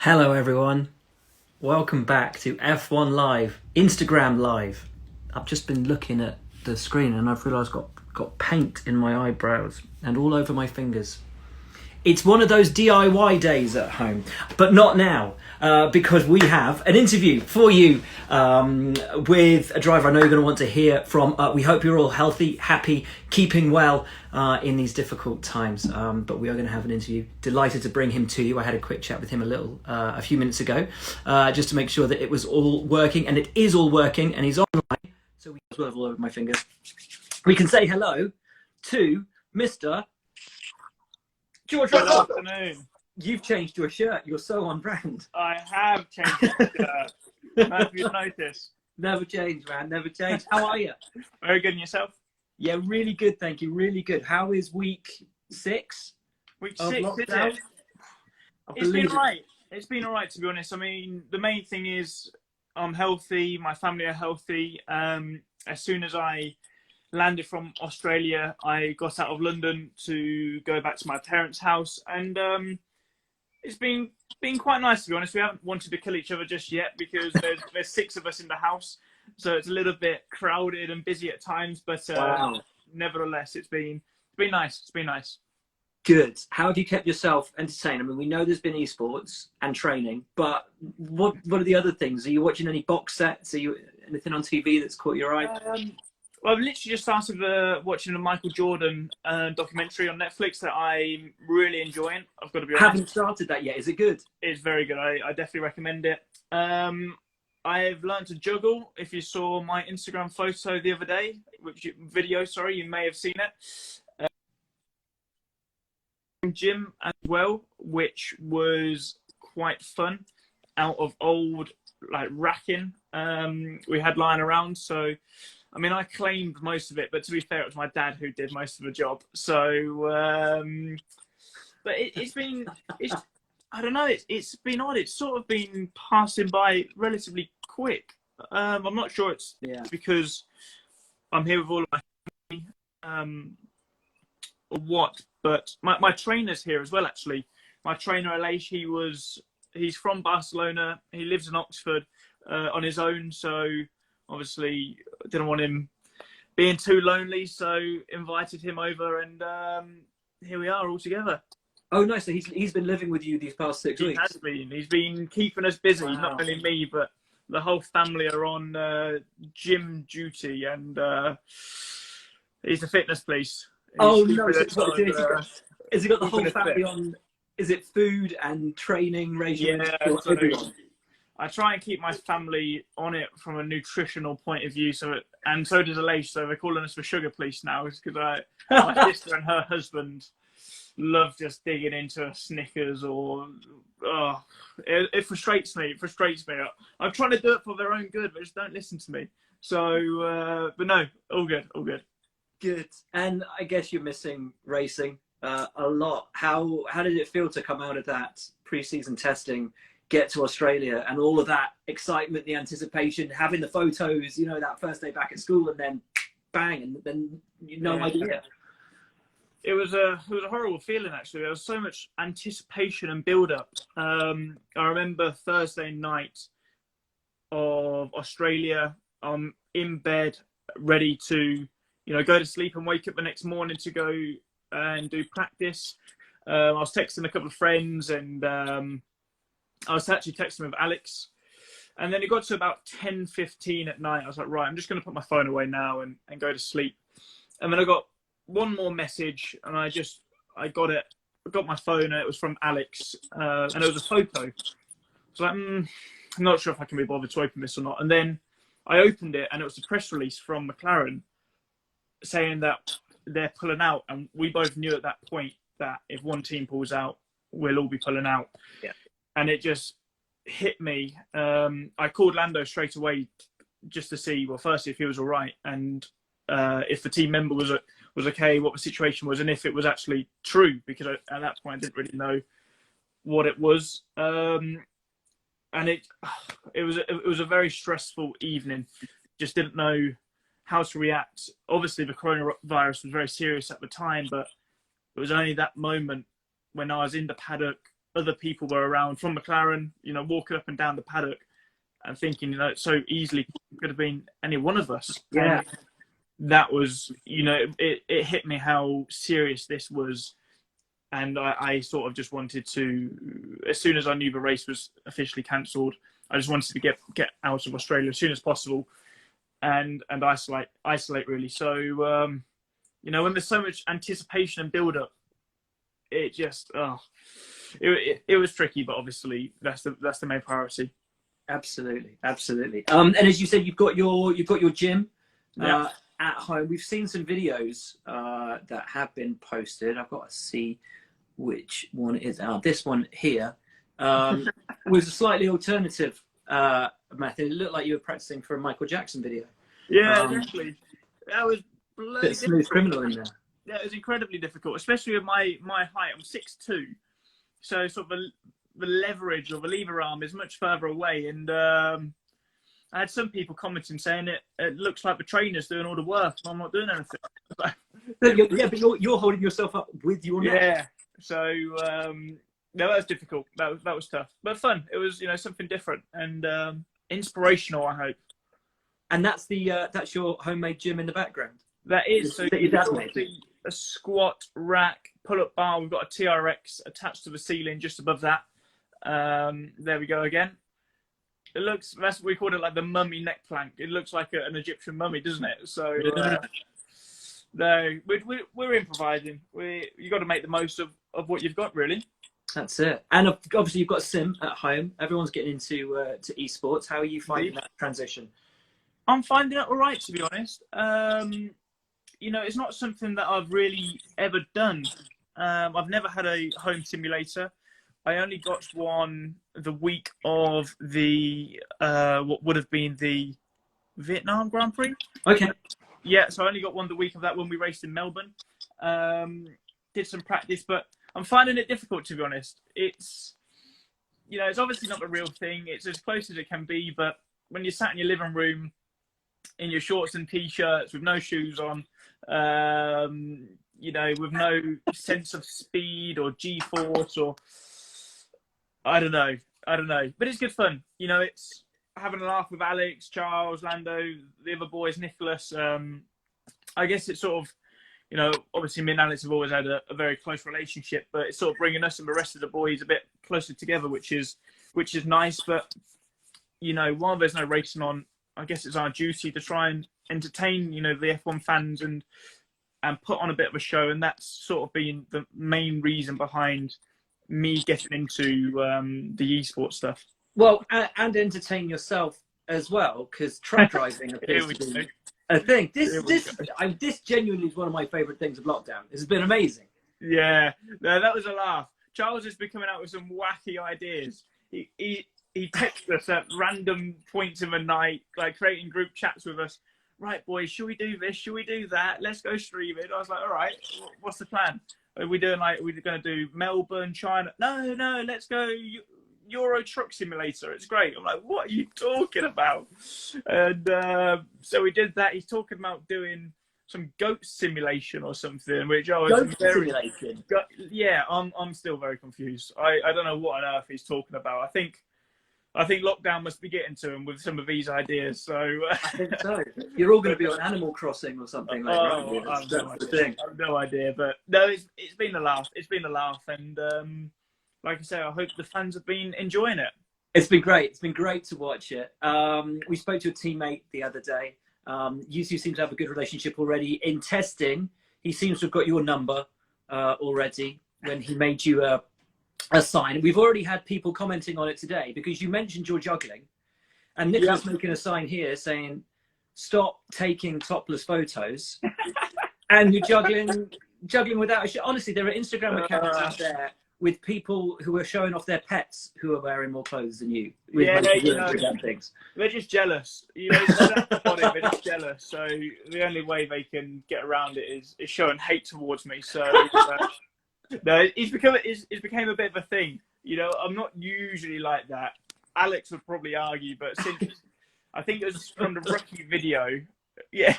Hello everyone, welcome back to F1 Live, Instagram Live. I've just been looking at the screen and I've realised I've got paint in my eyebrows and all over my fingers. It's one of those DIY days at home, but not now, because we have an interview for you with a driver I know you're going to want to hear from. We hope you're all healthy, happy, keeping well in these difficult times. But we are going to have an interview. Delighted to bring him to you. I had a quick chat with him a few minutes ago, just to make sure that it was all working, and it is all working, and he's online. So we as well have all over my fingers. We can say hello to Mr. George. Good afternoon. You've changed your shirt. You're so on brand. I have changed my shirt. Have you noticed? Never change, man. Never change. How are you? Very good. And yourself? Yeah, really good. Thank you. Really good. How is week 6? Week 6, is lockdown? it? It's been all right. It's been all right, to be honest. I mean, the main thing is I'm healthy. My family are healthy. As soon as I landed from Australia, I got out of London to go back to my parents' house, and it's been quite nice, to be honest. We haven't wanted to kill each other just yet because there's 6 of us in the house, so it's a little bit crowded and busy at times. But Wow. Nevertheless, it's been nice. It's been nice. Good. How have you kept yourself entertained? I mean, we know there's been eSports and training, but what are the other things? Are you watching any box sets? Are you anything on TV that's caught your eye? Well, I've literally just started watching a Michael Jordan documentary on Netflix that I'm really enjoying. I've got to be honest. Haven't started that yet. Is it good? It's very good. I definitely recommend it. I've learned to juggle. If you saw my Instagram photo the other day, you may have seen it. Gym as well, which was quite fun. Out of old racking we had lying around. So, I mean, I claimed most of it, but to be fair, it was my dad who did most of the job. So, but it's been I don't know. It's been odd. It's sort of been passing by relatively quick. I'm not sure it's because I'm here with all of my family, or what. But my trainer's here as well. Actually, my trainer Aleix, he's from Barcelona. He lives in Oxford on his own. So obviously, didn't want him being too lonely. So invited him over, and here we are all together. Oh, nice. So he's been living with you these past 6 weeks. He has been. He's been keeping us busy. Wow. Not only me, but the whole family are on gym duty, and he's the fitness police. Oh no! Has it got the whole family on? Is it food and training regime? Yeah, so I try and keep my family on it from a nutritional point of view. And so does Aleix. So they're calling us the sugar police now, because my sister and her husband love just digging into a Snickers or it frustrates me. I'm trying to do it for their own good, but just don't listen to me. So, but no, all good. Good. And I guess you're missing racing a lot. How did it feel to come out of that pre-season testing, get to Australia, and all of that excitement, the anticipation, having the photos, that first day back at school, and then bang, and then no idea. It was a horrible feeling, actually. There was so much anticipation and build-up. I remember Thursday night of Australia, I'm in bed, ready to go to sleep and wake up the next morning to go and do practice. I was texting a couple of friends, and I was actually texting with Alex. And then it got to about 10:15 at night. I was like, right, I'm just going to put my phone away now and go to sleep. And then I got one more message, and I got it. I got my phone, and it was from Alex, and it was a photo. I was like, I'm not sure if I can be bothered to open this or not. And then I opened it, and it was a press release from McLaren saying that they're pulling out, and we both knew at that point that if one team pulls out, we'll all be pulling out. Yeah. And it just hit me. I called Lando straight away just to see, well, firstly, if he was all right, and if the team member was okay, what the situation was, and if it was actually true, because at that point I didn't really know what it was. And it was a very stressful evening. Just didn't know how to react. Obviously, the coronavirus was very serious at the time, but it was only that moment when I was in the paddock other people were around from McLaren, walking up and down the paddock and thinking, it so easily could have been any one of us. Yeah. And that was, it hit me how serious this was. And I sort of just wanted to, as soon as I knew the race was officially cancelled, I just wanted to get out of Australia as soon as possible and isolate really. So, when there's so much anticipation and build up, it just, it was tricky, but obviously that's the main priority. Absolutely. And as you said, you've got your gym at home. We've seen some videos that have been posted. I've got to see which one it is. This one here was a slightly alternative method. It looked like you were practicing for a Michael Jackson video. Yeah, definitely. That was bloody bit Smooth Criminal in there. Yeah, it was incredibly difficult, especially with my height. I'm 6'2", so sort of the leverage or the lever arm is much further away. And I had some people commenting saying it looks like the trainer's doing all the work and I'm not doing anything. But you're holding yourself up with your neck. Yeah. So no, that was difficult. That was tough, but fun. It was something different and inspirational, I hope. And that's your homemade gym in the background. That is. So your dad made a squat rack, pull-up bar. We've got a TRX attached to the ceiling just above that. There we go again. It looks, we called it like the mummy neck plank. It looks like an Egyptian mummy, doesn't it? So no, we're improvising. You got to make the most of what you've got, really. That's it. And obviously you've got a sim at home. Everyone's getting into to eSports. How are you finding that transition? I'm finding it all right, to be honest. It's not something that I've really ever done. I've never had a home simulator. I only got one the week of the what would have been the Vietnam Grand Prix. Okay. Yeah, so I only got one the week of that when we raced in Melbourne. Did some practice, but I'm finding it difficult, to be honest. It's it's obviously not the real thing. It's as close as it can be, but when you're sat in your living room in your shorts and t-shirts with no shoes on, with no sense of speed or G-force or I don't know, but it's good fun. It's having a laugh with Alex, Charles, Lando, the other boys, Nicholas. I guess it's sort of, obviously me and Alex have always had a very close relationship, but it's sort of bringing us and the rest of the boys a bit closer together, which is nice. But while there's no racing on, I guess it's our duty to try and entertain, the F1 fans and put on a bit of a show. And that's sort of been the main reason behind me getting into the eSports stuff. Well, and entertain yourself as well, because truck driving appears to be a thing. This genuinely is one of my favourite things of lockdown. This has been amazing. Yeah, no, that was a laugh. Charles has been coming out with some wacky ideas. He texts us at random points of the night, like creating group chats with us. Right, boys, should we do this? Should we do that? Let's go stream it. I was like, all right, what's the plan? Are we going to do Melbourne, China? No, let's go Euro Truck Simulator. It's great. I'm like, what are you talking about? And so we did that. He's talking about doing some goat simulation or something, which I was simulation. Yeah, I'm still very confused. I don't know what on earth he's talking about. I think lockdown must be getting to him with some of these ideas. So I think so. You're all going to be on Animal Crossing or something like that. I've no idea, but no, it's been a laugh. It's been a laugh, and like I say, I hope the fans have been enjoying it. It's been great. It's been great to watch it. We spoke to a teammate the other day. You two seem to have a good relationship already. In testing, he seems to have got your number already when he made you a sign. We've already had people commenting on it today because you mentioned your juggling. And Nicholas making a sign here saying, stop taking topless photos. And you're juggling without a shirt. Honestly, there are Instagram accounts out there with people who are showing off their pets who are wearing more clothes than you. Things. They're just jealous. They're just jealous. So the only way they can get around it is showing hate towards me. So no, it's became a bit of a thing. I'm not usually like that. Alex would probably argue, but since I think it was from the rookie video. Yeah,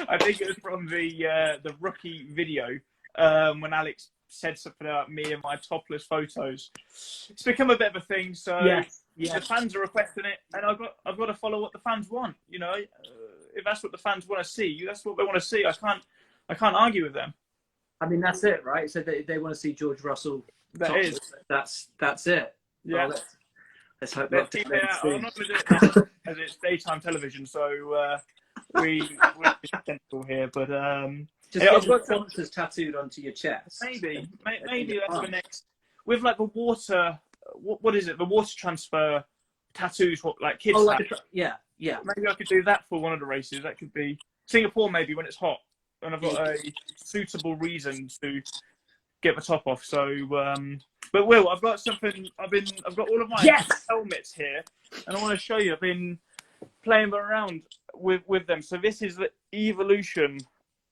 I think it was from the rookie video when Alex said something about me and my topless photos. It's become a bit of a thing, so Yes. the fans are requesting it, and I've got to follow what the fans want. You know, if that's what the fans want to see, that's what they want to see. I can't argue with them. I mean, that's it, right? So they want to see George Russell. That's it. Yeah. Well, let's hope Let's keep it out. I'm not going to do it as it's daytime television, so we're sensible here. But just get the sponsors tattooed onto your chest. Maybe that's the next. With like the water, what is it? The water transfer tattoos, what like kids have. Yeah. Maybe I could do that for one of the races. That could be Singapore, maybe when it's hot, and I've got a suitable reason to get the top off. So, but Will, I've got something. I've got all of my helmets here, and I want to show you. I've been playing around with them. So this is the evolution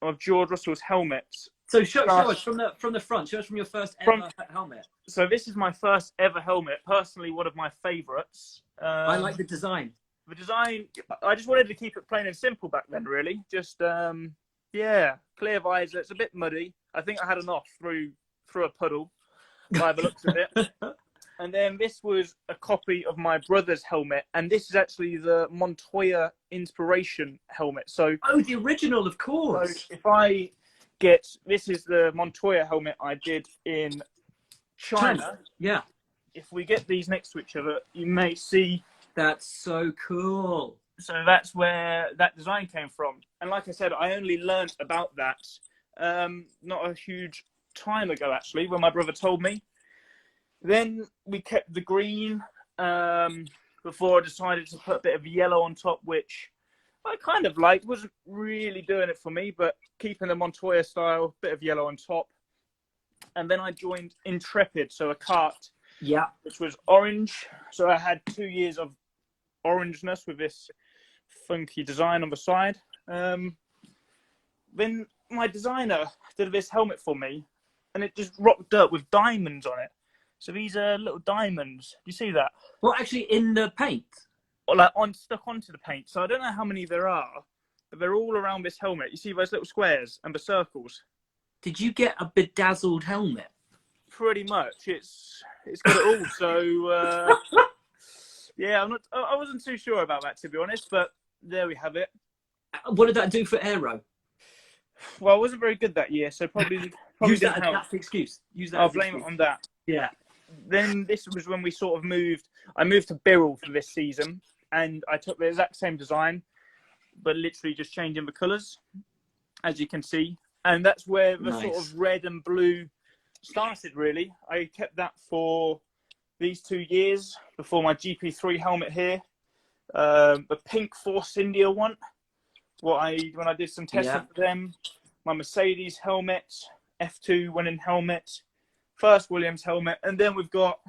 of George Russell's helmets. So show us from the front. Show us from your first ever helmet. So this is my first ever helmet. Personally, one of my favourites. I like the design. The design. I just wanted to keep it plain and simple back then. Really, just clear visor. It's a bit muddy. I think I had an off through a puddle by the looks of it. And then this was a copy of my brother's helmet, and this is actually the Montoya Inspiration helmet. So the original, of course. So this is the Montoya helmet I did in China. Yeah. If we get these next to each other, you may see. That's so cool. So that's where that design came from. And like I said, I only learned about that not a huge time ago, actually, when my brother told me. Then we kept the green before I decided to put a bit of yellow on top, which I kind of liked. Wasn't really doing it for me, but keeping the Montoya style, bit of yellow on top. And then I joined Intrepid, so a kart, which was orange. So I had 2 years of orangeness with this funky design on the side. Then my designer did this helmet for me, and it just rocked up with diamonds on it. So these are little diamonds. Do you see that? Well, actually, in the paint? Or like stuck onto the paint. So I don't know how many there are, but they're all around this helmet. You see those little squares and the circles? Did you get a bedazzled helmet? Pretty much. It's got it all. So yeah, I wasn't too sure about that, to be honest, but there we have it. What did that do for aero? Well, I wasn't very good that year, so probably use that as the excuse. I'll blame it on that. Yeah. Then this was when we sort of moved. I moved to Birrell for this season, and I took the exact same design, but literally just changing the colours, as you can see. And that's where the sort of red and blue started, really. I kept that for these 2 years before my GP3 helmet here. The pink Force India one, when I did some testing for them. My Mercedes helmet, F2 winning helmet, first Williams helmet, and then we've got,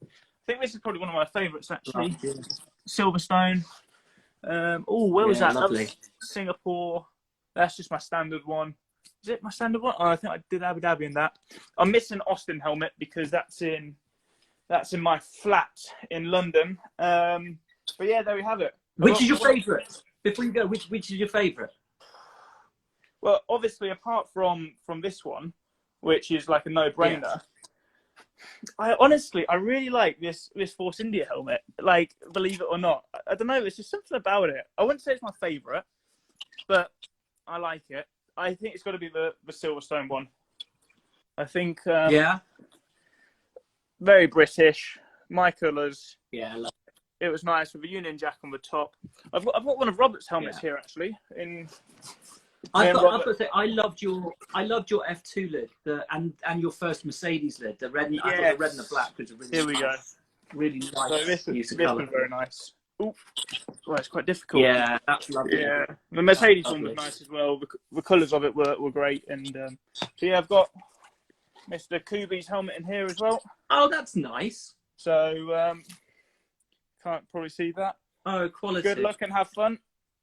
I think this is probably one of my favourites actually, Silverstone. Where was that? Lovely. That was Singapore. That's just my standard one. Is it my standard one? Oh, I think I did Abu Dhabi in that. I'm missing Austin helmet because that's in my flat in London. But yeah, there we have it. Which is your favourite? Before you go, which is your favourite? Well, obviously, apart from this one, which is like a no-brainer, I really like this Force India helmet. Like, believe it or not, I don't know. There's just something about it. I wouldn't say it's my favourite, but I like it. I think it's got to be the Silverstone one. I think. Very British. My colours. Yeah, I love it. It was nice with a Union Jack on the top. I've got one of Robert's helmets here actually. I loved your F2 lid, and your first Mercedes lid, the red. I thought the red and the black was a really here we go. Really nice. So this was very nice. Ooh. Well, it's quite difficult. Yeah, that's lovely. Yeah, the Mercedes one was nice as well. The colours of it were great, and so yeah, I've got Mr. Kubi's helmet in here as well. Oh, that's nice. So can't probably see that. Oh, quality. Good luck and have fun.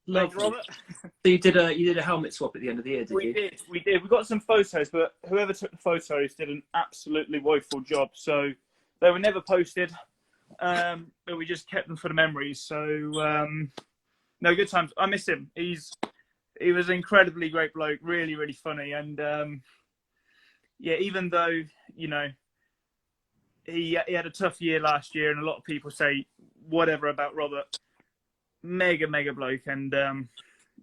Love Robert. So you did a helmet swap at the end of the year, did you? We did. We got some photos, but whoever took the photos did an absolutely woeful job. So they were never posted, but we just kept them for the memories. So no, good times. I miss him. He was an incredibly great bloke, really, really funny, and yeah, even though, you know, he had a tough year last year, and a lot of people say whatever about Robert, mega bloke, and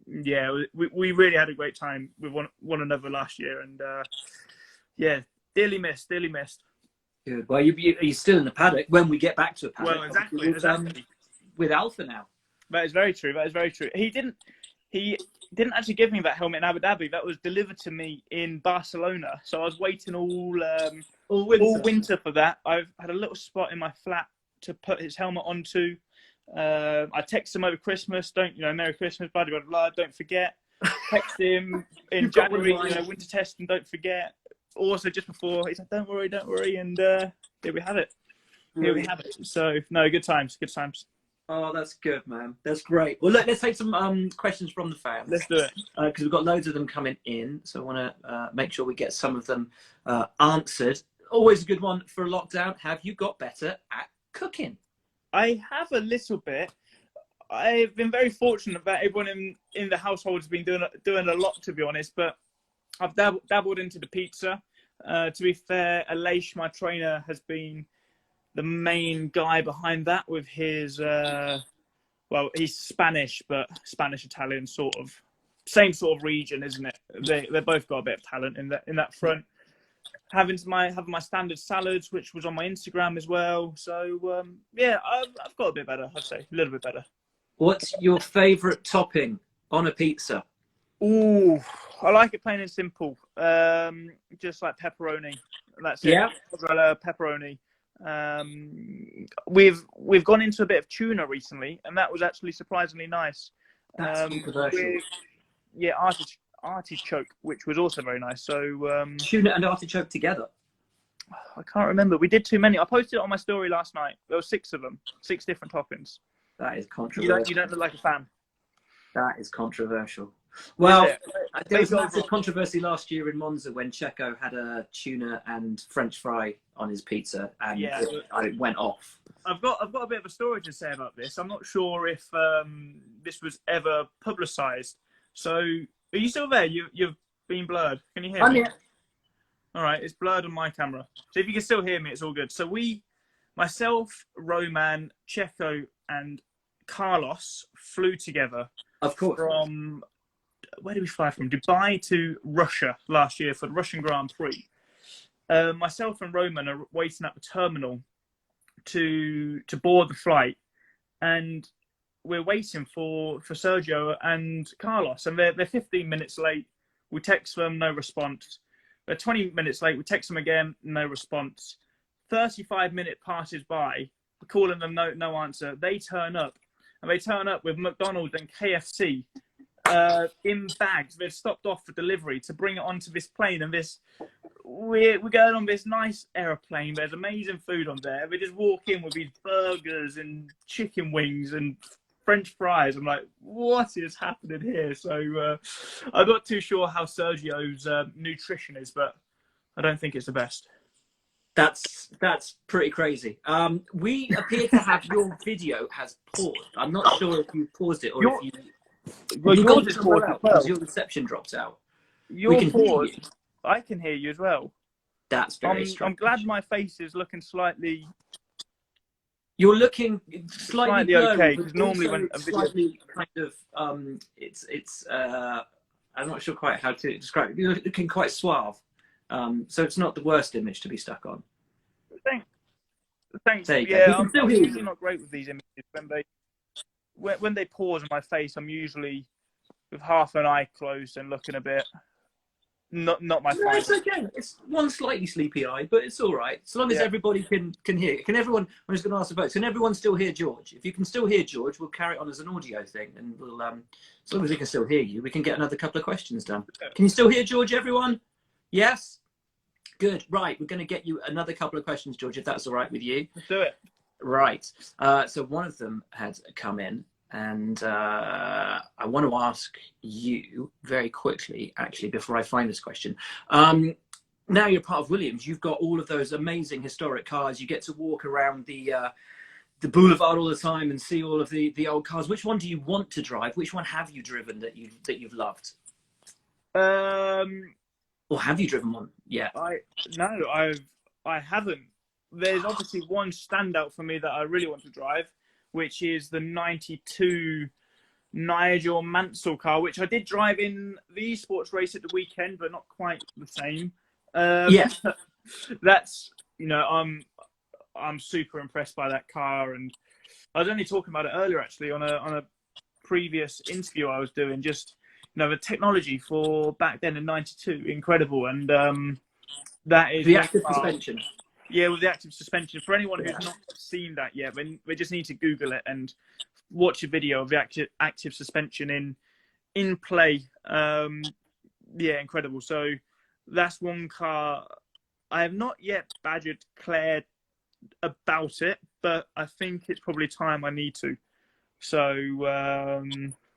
yeah, we really had a great time with one another last year, and yeah, dearly missed. Good. Well, you're still in the paddock when we get back to a paddock. Well, exactly. With Alpha now. That is very true. He didn't actually give me that helmet in Abu Dhabi. That was delivered to me in Barcelona. So I was waiting all winter for that. I've had a little spot in my flat to put his helmet onto. I texted him over Christmas. Merry Christmas, buddy, blah, blah, blah. Don't forget. Text him in January, winter testing, don't forget. Also, just before, he said, don't worry. And here we have it. So, no, good times. Oh, that's good, man. That's great. Well, look, let's take some questions from the fans. Let's do it. Because we've got loads of them coming in. So I want to make sure we get some of them answered. Always a good one for a lockdown. Have you got better at cooking? I have a little bit. I've been very fortunate that everyone in the household has been doing a lot, to be honest. But I've dabbled into the pizza. To be fair, Aleix, my trainer, has been the main guy behind that with his, he's Spanish, but Spanish-Italian same sort of region, isn't it? They both got a bit of talent in that front. Having my standard salads, which was on my Instagram as well. So, yeah, I've got a bit better, I'd say, a little bit better. What's your favourite topping on a pizza? Ooh, I like it plain and simple. Just like pepperoni. That's it. Yeah. Pepperoni. We've gone into a bit of tuna recently, and that was actually surprisingly nice. That's controversial. Artichoke, which was also very nice. So tuna and artichoke together. I can't remember. We did too many. I posted it on my story last night. There were 6 of them, 6 different toppings. That is controversial. You don't look like a fan. That is controversial. Well, there was massive controversy last year in Monza when Checo had a tuna and French fry on his pizza, and it went off. I've got a bit of a story to say about this. I'm not sure if this was ever publicised. So, are you still there? You've been blurred. Can you hear me? Yeah. All right, it's blurred on my camera. So if you can still hear me, it's all good. So myself, Roman, Checo, and Carlos flew together. Of course. From where did we fly from? Dubai to Russia last year for the Russian Grand Prix. Myself and Roman are waiting at the terminal to board the flight, and we're waiting for Sergio and Carlos, and they're 15 minutes late. We text them, no response. They're 20 minutes late. We text them again, no response. 35-minute passes by. We're calling them, no answer. They turn up, and they turn up with McDonald's and KFC in bags. They've stopped off for delivery to bring it onto this plane, and we're going on this nice aeroplane. There's amazing food on there. We just walk in with these burgers and chicken wings and French fries. I'm like, what is happening here? So I'm not too sure how Sergio's nutrition is, but I don't think it's the best. That's pretty crazy. We appear to have your video has paused. I'm not sure if you paused it or if you. Well, yours is paused as well. Your reception drops out. Your paused. I can hear you as well. That's very strange. I'm glad my face is looking slightly. You're looking slightly okay, because normally when a video... slightly kind of I'm not sure quite how to describe it. You're looking quite suave, so it's not the worst image to be stuck on. Thanks. There you yeah, go. I'm usually not great with these images. When they pause on my face, I'm usually with half an eye closed and looking a bit. Not my fault. No, it's okay. It's one slightly sleepy eye, but it's all right. As long as everybody can hear. Can everyone? I'm just going to ask the folks. Can everyone still hear George? If you can still hear George, we'll carry it on as an audio thing, and we'll as long as we can still hear you, we can get another couple of questions done. Can you still hear George? Everyone? Yes. Good. Right. We're going to get you another couple of questions, George, if that's all right with you. Let's do it. Right. So one of them had come in. And I want to ask you very quickly, actually, before I find this question. Now you're part of Williams. You've got all of those amazing historic cars. You get to walk around the boulevard all the time and see all of the old cars. Which one do you want to drive? Which one have you driven that you've loved? Or have you driven one yet? I haven't. There's obviously one standout for me that I really want to drive, which is the '92 Nigel Mansell car, which I did drive in the eSports race at the weekend, but not quite the same. Yeah. That's, I'm super impressed by that car, and I was only talking about it earlier actually on a previous interview I was doing. Just the technology for back then in '92, incredible, and that is The one active car. suspension. Yeah, with the active suspension. For anyone who's Yeah. not seen that yet, then they just need to Google it and watch a video of the active suspension in play. Yeah, incredible. So that's one car. I have not yet badgered Claire about it, but I think it's probably time I need to. So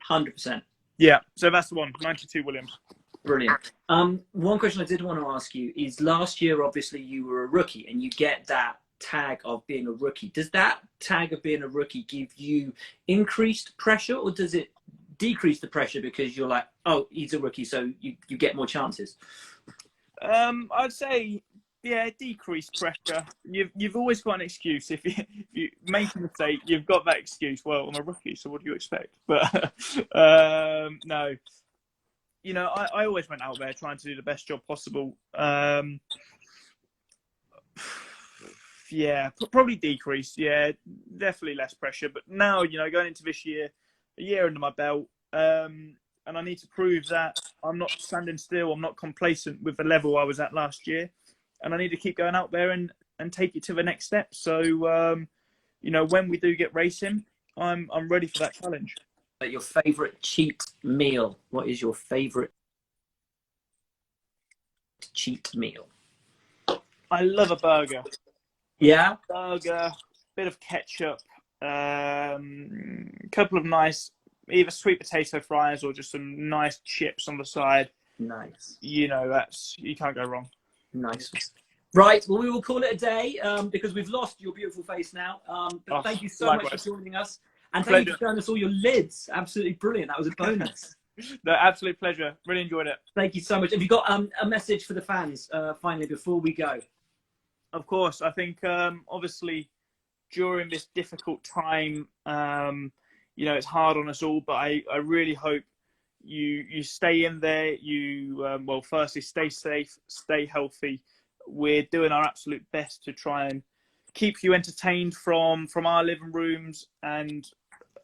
100%. yeah, so that's the one, '92 Williams. Brilliant. One question I did want to ask you is, last year, obviously, you were a rookie and you get that tag of being a rookie. Does that tag of being a rookie give you increased pressure, or does it decrease the pressure because you're like, oh, he's a rookie, so you get more chances? I'd say, yeah, decreased pressure. You've always got an excuse. If you make a mistake, you've got that excuse. Well, I'm a rookie, so what do you expect? But no. I always went out there trying to do the best job possible. Yeah, probably decreased. Yeah, definitely less pressure. But now, going into this year, a year under my belt, and I need to prove that I'm not standing still. I'm not complacent with the level I was at last year, and I need to keep going out there and take it to the next step. So, when we do get racing, I'm ready for that challenge. Your favorite cheat meal? What is your favorite cheat meal? I love a burger. Yeah. Burger, bit of ketchup, couple of nice either sweet potato fries or just some nice chips on the side. Nice. You can't go wrong. Nice. Right, well, we will call it a day because we've lost your beautiful face now. But thank you so much for joining us. And thank you for showing us all your lids. Absolutely brilliant. That was a bonus. No, absolute pleasure. Really enjoyed it. Thank you so much. Have you got a message for the fans, finally, before we go? Of course. I think, obviously, during this difficult time, it's hard on us all, but I really hope you stay in there. You, firstly, stay safe, stay healthy. We're doing our absolute best to try and keep you entertained from our living rooms, and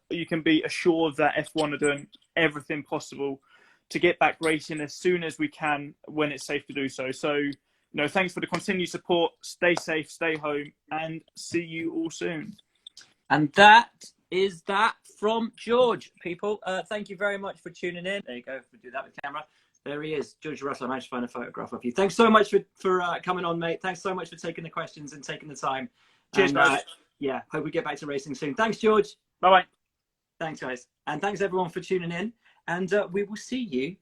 you can be assured that F1 are doing everything possible to get back racing as soon as we can when it's safe to do so. So, thanks for the continued support. Stay safe, stay home, and see you all soon. And that is that from George, people. Thank you very much for tuning in. There you go. We'll do that with camera. There he is, George Russell. I managed to find a photograph of you. Thanks so much for coming on, mate. Thanks so much for taking the questions and taking the time. Cheers, guys. Yeah, hope we get back to racing soon. Thanks, George. Bye-bye. Thanks, guys. And thanks, everyone, for tuning in. And we will see you